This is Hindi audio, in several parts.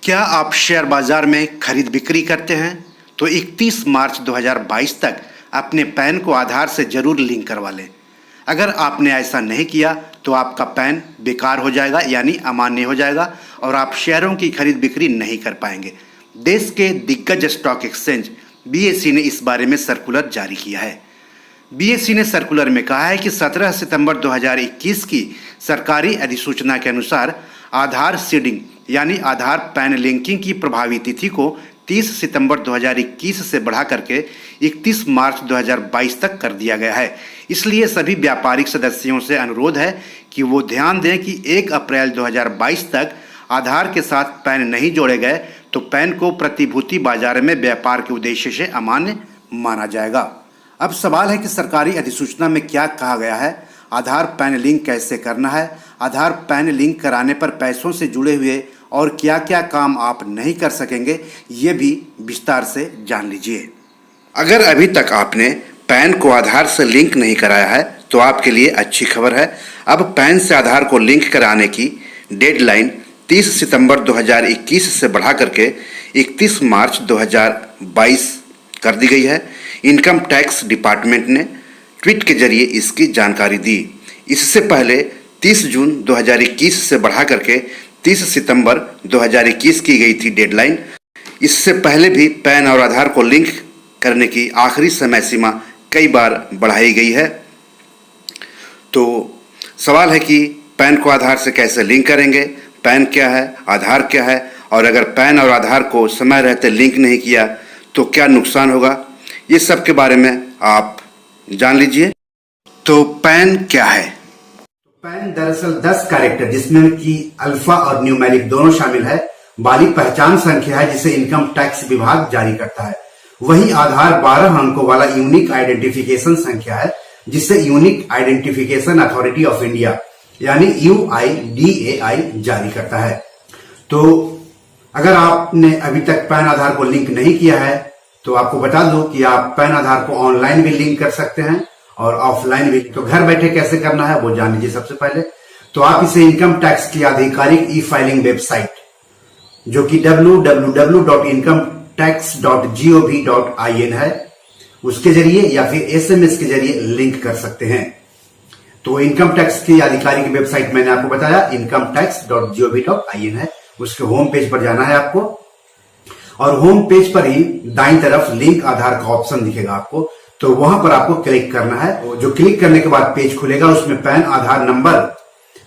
क्या आप शेयर बाजार में खरीद बिक्री करते हैं तो 31 मार्च 2022 तक अपने पैन को आधार से जरूर लिंक करवा लें। अगर आपने ऐसा नहीं किया तो आपका पैन बेकार हो जाएगा यानी अमान्य हो जाएगा और आप शेयरों की खरीद बिक्री नहीं कर पाएंगे। देश के दिग्गज स्टॉक एक्सचेंज BSE ने इस बारे में सर्कुलर जारी किया है। BSE ने सर्कुलर में कहा है कि 17 सितंबर 2021 की सरकारी अधिसूचना के अनुसार आधार सीडिंग यानी आधार पैन लिंकिंग की प्रभावी तिथि को 30 सितंबर 2021 से बढ़ा करके 31 मार्च 2022 तक कर दिया गया है। इसलिए सभी व्यापारिक सदस्यों से अनुरोध है कि वो ध्यान दें कि 1 अप्रैल 2022 तक आधार के साथ पैन नहीं जोड़े गए तो पैन को प्रतिभूति बाजार में व्यापार के उद्देश्य से अमान्य माना जाएगा। अब सवाल है कि सरकारी अधिसूचना में क्या कहा गया है, आधार पैन लिंक कैसे करना है, आधार पैन लिंक कराने पर पैसों से जुड़े हुए और क्या क्या काम आप नहीं कर सकेंगे, ये भी विस्तार से जान लीजिए। अगर अभी तक आपने पैन को आधार से लिंक नहीं कराया है तो आपके लिए अच्छी खबर है। अब पैन से आधार को लिंक कराने की डेडलाइन 30 सितंबर 2021 से बढ़ा करके 31 मार्च 2022 कर दी गई है। इनकम टैक्स डिपार्टमेंट ने ट्वीट के जरिए इसकी जानकारी दी। इससे पहले 30 जून 2021 से बढ़ा करके 30 सितंबर 2021 की गई थी डेडलाइन। इससे पहले भी पैन और आधार को लिंक करने की आखिरी समय सीमा कई बार बढ़ाई गई है। तो सवाल है कि पैन को आधार से कैसे लिंक करेंगे, पैन क्या है, आधार क्या है, और अगर पैन और आधार को समय रहते लिंक नहीं किया तो क्या नुकसान होगा, ये सब के बारे में आप जान लीजिए। तो पैन क्या है? पैन दरअसल 10 कैरेक्टर जिसमें कि अल्फा और न्यूमेरिक दोनों शामिल है वाली पहचान संख्या है जिसे इनकम टैक्स विभाग जारी करता है। वही आधार 12 अंकों वाला यूनिक आइडेंटिफिकेशन संख्या है जिसे unique identification authority of India यानी UIDAI जारी करता है। तो अगर आपने अभी तक पैन आधार को लिंक नहीं किया है तो आपको बता दूं कि आप पैन आधार को ऑनलाइन भी लिंक कर सकते हैं और ऑफलाइन भी। तो घर बैठे कैसे करना है वो जान लीजिए। सबसे पहले तो आप इसे इनकम टैक्स की आधिकारिक ई-फाइलिंग वेबसाइट जो कि www.incometax.gov.in है उसके जरिए या फिर SMS के जरिए लिंक कर सकते हैं। तो इनकम टैक्स की आधिकारिक वेबसाइट मैंने आपको बताया incometax.gov.in है। उसके होम पेज पर जाना है आपको और होम पेज पर ही दाईं तरफ लिंक आधार का ऑप्शन दिखेगा आपको, तो वहां पर आपको क्लिक करना है। जो क्लिक करने के बाद पेज खुलेगा उसमें पैन आधार नंबर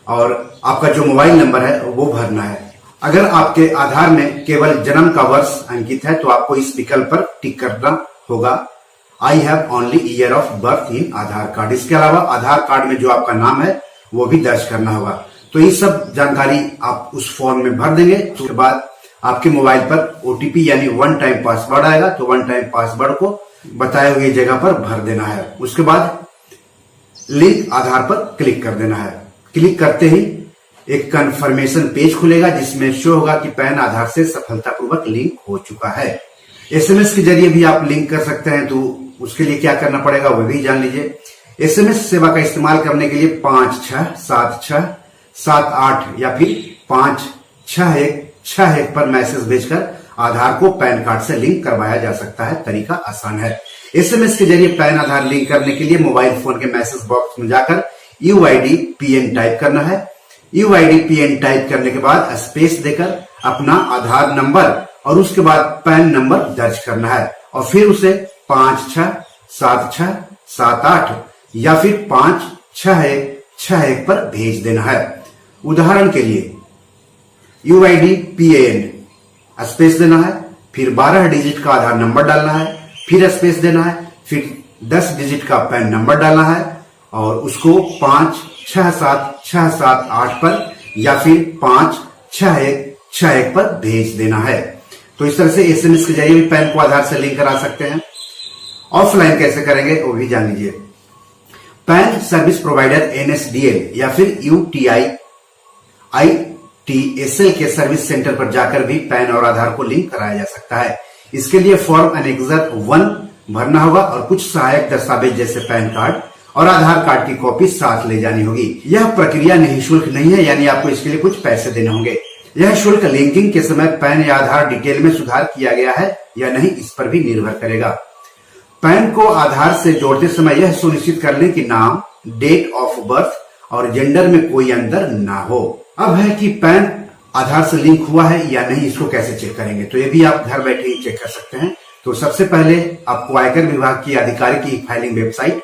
और आपका जो मोबाइल नंबर है वो भरना है। अगर आपके आधार में केवल जन्म का वर्ष अंकित है तो आपको इस विकल्प पर टिक करना होगा I have only year of birth in Aadhaar card. इसके अलावा आधार कार्ड में जो आपका नाम है वो भी दर्ज करना होगा। तो ये सब जानकारी आप उस फॉर्म में भर देंगे। उसके बाद आपके मोबाइल पर OTP यानी वन टाइम पासवर्ड आएगा, तो वन टाइम पासवर्ड को बताए हुए जगह पर भर देना है। उसके बाद लिंक आधार पर क्लिक कर देना है। क्लिक करते ही एक कंफर्मेशन पेज खुलेगा जिसमें शो होगा कि पैन आधार से सफलतापूर्वक लिंक हो चुका है। SMS के जरिए भी आप लिंक कर सकते हैं, तो उसके लिए क्या करना पड़ेगा वो भी जान लीजिए। SMS सेवा का इस्तेमाल करने के लिए 567678 या फिर 56161 पर मैसेज भेजकर आधार को पैन कार्ड से लिंक करवाया जा सकता है। तरीका आसान है। SMS के जरिए पैन आधार लिंक करने के लिए मोबाइल फोन के मैसेज बॉक्स में जाकर UIDPN टाइप करना है। UIDPN टाइप करने के बाद स्पेस देकर अपना आधार नंबर और उसके बाद पैन नंबर दर्ज करना है और फिर उसे 567678 या फिर 56161 पर भेज देना है। उदाहरण के लिए UIDPN स्पेस देना है, फिर 12 डिजिट का आधार नंबर डालना है, फिर स्पेस देना है, फिर 10 डिजिट का पैन नंबर डालना है और उसको 567678 पर या फिर 56161 पर भेज देना है। तो इस तरह से SMS के जरिए भी पैन को आधार से लिंक करा सकते हैं। ऑफलाइन कैसे करेंगे वो भी जान लीजिए। पैन सर्विस प्रोवाइडर NSDL या फिर UTI-ITSL के सर्विस सेंटर पर जाकर भी पैन और आधार को लिंक कराया जा सकता है। इसके लिए फॉर्म एनेक्सर 1 भरना होगा और कुछ सहायक दस्तावेज जैसे पैन कार्ड और आधार कार्ड की कॉपी साथ ले जानी होगी। यह प्रक्रिया निःशुल्क नहीं है, यानी आपको इसके लिए कुछ पैसे देने होंगे। यह शुल्क लिंकिंग के समय पैन या आधार डिटेल में सुधार किया गया है या नहीं, इस पर भी निर्भर करेगा। पैन को आधार से जोड़ते समय यह सुनिश्चित कर लें कि नाम, डेट ऑफ बर्थ और जेंडर में कोई अंतर ना हो। अब है कि पैन आधार से लिंक हुआ है या नहीं, इसको कैसे चेक करेंगे, तो ये भी आप घर बैठे ही चेक कर सकते हैं। तो सबसे पहले आपको आयकर विभाग की आधिकारिक ई फाइलिंग वेबसाइट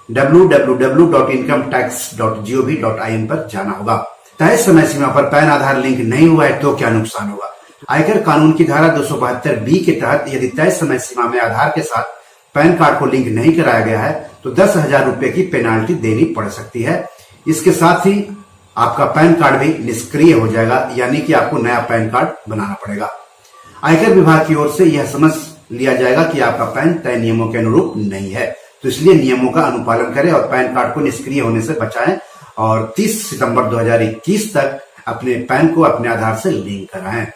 www.incometax.gov.in पर जाना होगा। तय समय सीमा पर पैन आधार लिंक नहीं हुआ है तो क्या नुकसान होगा? आयकर कानून की धारा 272B के तहत यदि तय समय सीमा में आधार के साथ पैन कार्ड को लिंक नहीं कराया गया है तो 10,000 रुपए की पेनाल्टी देनी पड़ सकती है। इसके साथ ही आपका पैन कार्ड भी निष्क्रिय हो जाएगा, यानी कि आपको नया पैन कार्ड बनाना पड़ेगा। आयकर विभाग की ओर से यह समझ लिया जाएगा कि आपका पैन तय नियमों के अनुरूप नहीं है, तो इसलिए नियमों का अनुपालन करें और पैन कार्ड को निष्क्रिय होने से बचाएं और 30 सितंबर 2021 तक अपने पैन को अपने आधार से लिंक कराएं।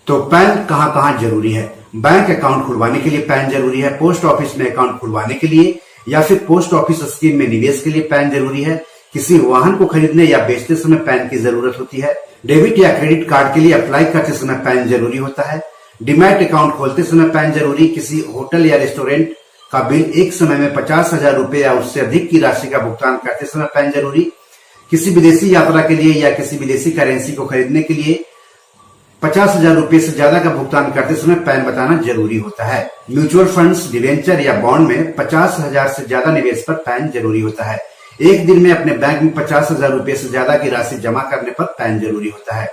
तो पैन कहां कहां जरूरी है? बैंक अकाउंट खुलवाने के लिए पैन जरूरी है, पोस्ट ऑफिस में अकाउंट खुलवाने के लिए या फिर पोस्ट ऑफिस स्कीम में निवेश के लिए पैन जरूरी है, किसी वाहन को खरीदने या बेचते समय पैन की जरूरत होती है, डेबिट या क्रेडिट कार्ड के लिए अप्लाई करते समय पैन जरूरी होता है, डीमैट अकाउंट खोलते समय पैन जरूरी, किसी होटल या रेस्टोरेंट का बिल एक समय में 50,000 रुपए या उससे अधिक की राशि का भुगतान करते समय पैन जरूरी, किसी विदेशी यात्रा के लिए या किसी विदेशी करेंसी को खरीदने के लिए 50,000 रुपए से ज्यादा का भुगतान करते समय पैन बताना जरूरी होता है। म्यूचुअल फंड्स, डिवेंचर या बॉन्ड में 50,000 से ज्यादा निवेश पर पैन जरूरी होता है। एक दिन में अपने बैंक में 50,000 रुपए से ज्यादा की राशि जमा करने पर पैन जरूरी होता है।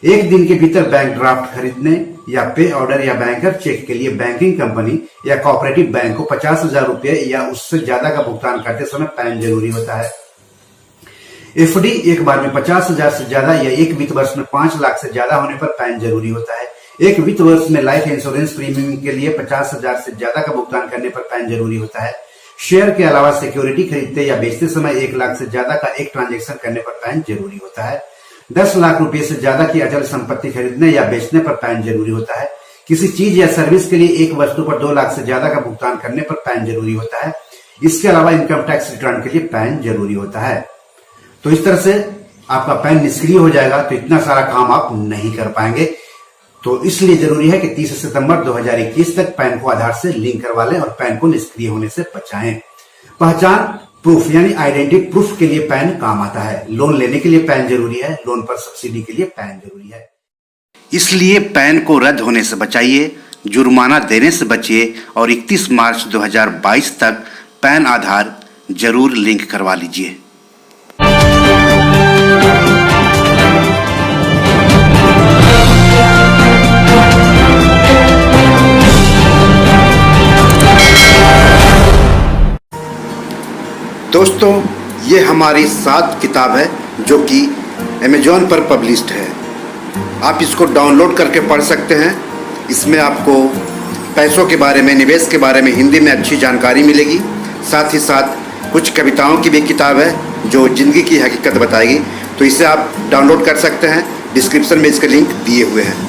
एक दिन के भीतर बैंक ड्राफ्ट खरीदने या पे ऑर्डर या बैंकर चेक के लिए बैंकिंग कंपनी या कोऑपरेटिव बैंक को 50,000 रुपए या उससे ज्यादा का भुगतान करते समय पैन जरूरी होता है। एफडी एक बार में 50,000 से ज्यादा या एक वित्त वर्ष में 5 लाख से ज्यादा होने पर पैन जरूरी होता है। एक वित्त वर्ष में लाइफ इंश्योरेंस प्रीमियम के लिए 50,000 से ज्यादा का भुगतान करने पर पैन जरूरी होता है। शेयर के अलावा सिक्योरिटी खरीदते या बेचते समय 1 लाख से ज्यादा का एक ट्रांजैक्शन करने पर पैन जरूरी होता है। 10 लाख रुपए से ज्यादा की अचल संपत्ति खरीदने या बेचने पर पैन जरूरी होता है। किसी चीज या सर्विस के लिए एक वस्तु पर 2 लाख से ज्यादा का भुगतान करने पर पैन जरूरी होता है। इसके अलावा इनकम टैक्स रिटर्न के लिए पैन जरूरी होता है। तो इस तरह से आपका पैन निष्क्रिय हो जाएगा तो इतना सारा काम आप नहीं कर पाएंगे। तो इसलिए जरूरी है कि 30 सितंबर 2021 तक पैन को आधार से लिंक करवा लें और पैन को निष्क्रिय होने से बचाएं। पहचान प्रूफ यानी आइडेंटिटी प्रूफ के लिए पैन काम आता है। लोन लेने के लिए पैन जरूरी है, लोन पर सब्सिडी के लिए पैन जरूरी है। इसलिए पैन को रद्द होने से बचाइए, जुर्माना देने से बचिए और 31 मार्च 2022 तक पैन आधार जरूर लिंक करवा लीजिए। दोस्तों, ये हमारी 7 किताब है जो कि अमेजॉन पर पब्लिश्ड है। आप इसको डाउनलोड करके पढ़ सकते हैं। इसमें आपको पैसों के बारे में, निवेश के बारे में हिंदी में अच्छी जानकारी मिलेगी। साथ ही साथ कुछ कविताओं की भी किताब है जो जिंदगी की हकीकत बताएगी। तो इसे आप डाउनलोड कर सकते हैं। डिस्क्रिप्शन में इसके लिंक दिए हुए हैं।